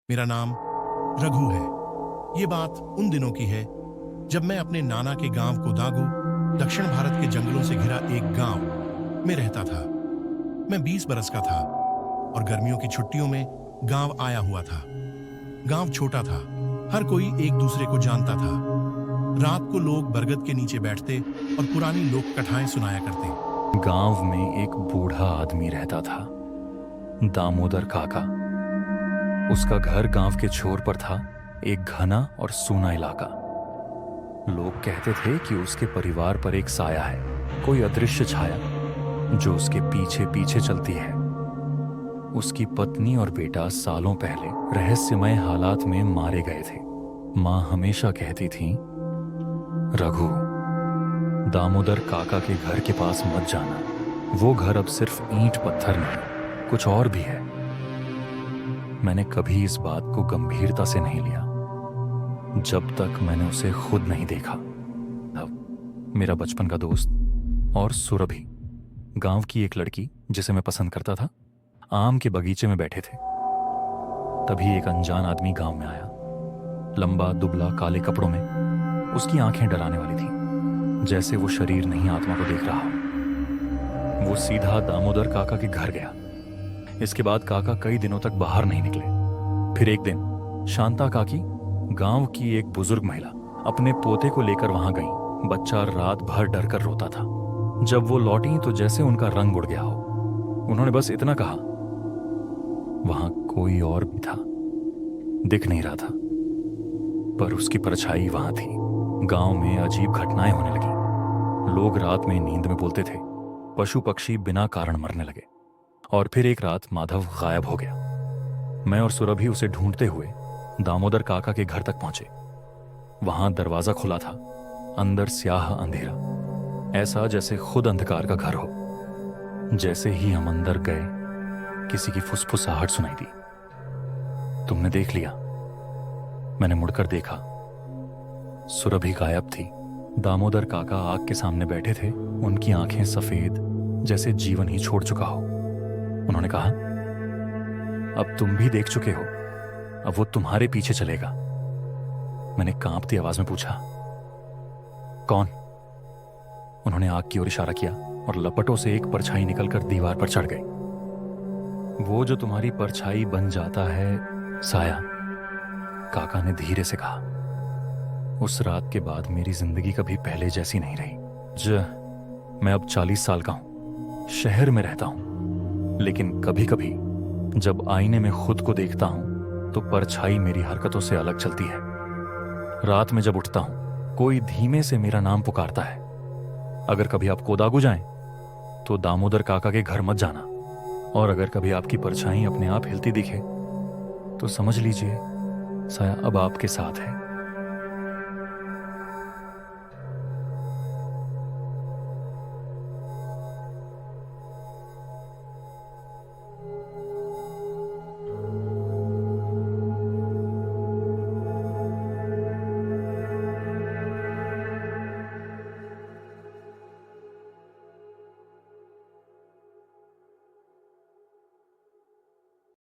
मेरा नाम रघु है। ये बात उन दिनों की है जब मैं अपने नाना के गांव कोदागु, दक्षिण भारत के जंगलों से घिरा एक गांव में रहता था। मैं 20 बरस का था और गर्मियों की छुट्टियों में गांव आया हुआ था। गांव छोटा था, हर कोई एक दूसरे को जानता था। रात को लोग बरगद के नीचे बैठते और पुरानी लोक कथाएं सुनाया करते। गांव में एक बूढ़ा आदमी रहता था, दामोदर काका। उसका घर गांव के छोर पर था, एक घना और सूना इलाका। लोग कहते थे कि उसके परिवार पर एक साया है, कोई अदृश्य छाया जो उसके पीछे पीछे चलती है। उसकी पत्नी और बेटा सालों पहले रहस्यमय हालात में मारे गए थे। मां हमेशा कहती थी, रघु, दामोदर काका के घर के पास मत जाना। वो घर अब सिर्फ ईंट पत्थर नहीं, कुछ और भी है। मैंने कभी इस बात को गंभीरता से नहीं लिया जब तक मैंने उसे खुद नहीं देखा। अब मेरा बचपन का दोस्त और सुरभि, गांव की एक लड़की जिसे मैं पसंद करता था, आम के बगीचे में बैठे थे। तभी एक अनजान आदमी गांव में आया। लंबा दुबला, काले कपड़ों में। उसकी आंखें डराने वाली थी, जैसे वो शरीर नहीं आत्मा को देख रहा हो। वो सीधा दामोदर काका के घर गया। इसके बाद काका कई दिनों तक बाहर नहीं निकले। फिर एक दिन शांता काकी, गांव की एक बुजुर्ग महिला, अपने पोते को लेकर वहां गई। बच्चा रात भर डर कर रोता था। जब वो लौटी तो जैसे उनका रंग उड़ गया हो। उन्होंने बस इतना कहा, वहां कोई और भी था। दिख नहीं रहा था, पर उसकी परछाई वहां थी। गांव में अजीब घटनाएं होने लगी। लोग रात में नींद में बोलते थे, पशु पक्षी बिना कारण मरने लगे। और फिर एक रात माधव गायब हो गया। मैं और सुरभि उसे ढूंढते हुए दामोदर काका के घर तक पहुंचे। वहां दरवाजा खुला था, अंदर स्याह अंधेरा, ऐसा जैसे खुद अंधकार का घर हो। जैसे ही हम अंदर गए, किसी की फुसफुसाहट सुनाई दी। तुमने देख लिया? मैंने मुड़कर देखा। सुरभि गायब थी। दामोदर काका आग के सामने बैठे थे। उनकी आंखें सफेद, जैसे जीवन ही छोड़ चुका हो। उन्होंने कहा, अब तुम भी देख चुके हो, अब वो तुम्हारे पीछे चलेगा। मैंने कांपती आवाज में पूछा, कौन? उन्होंने आग की ओर इशारा किया और लपटों से एक परछाई निकलकर दीवार पर चढ़ गई। वो जो तुम्हारी परछाई बन जाता है, साया, काका ने धीरे से कहा। उस रात के बाद मेरी जिंदगी कभी पहले जैसी नहीं रही। मैं अब 40 साल का हूं, शहर में रहता हूं, लेकिन कभी कभी जब आईने में खुद को देखता हूं तो परछाई मेरी हरकतों से अलग चलती है। रात में जब उठता हूं, कोई धीमे से मेरा नाम पुकारता है। अगर कभी आप कोदागु जाएं तो दामोदर काका के घर मत जाना। और अगर कभी आपकी परछाई अपने आप हिलती दिखे तो समझ लीजिए साया अब आपके साथ है।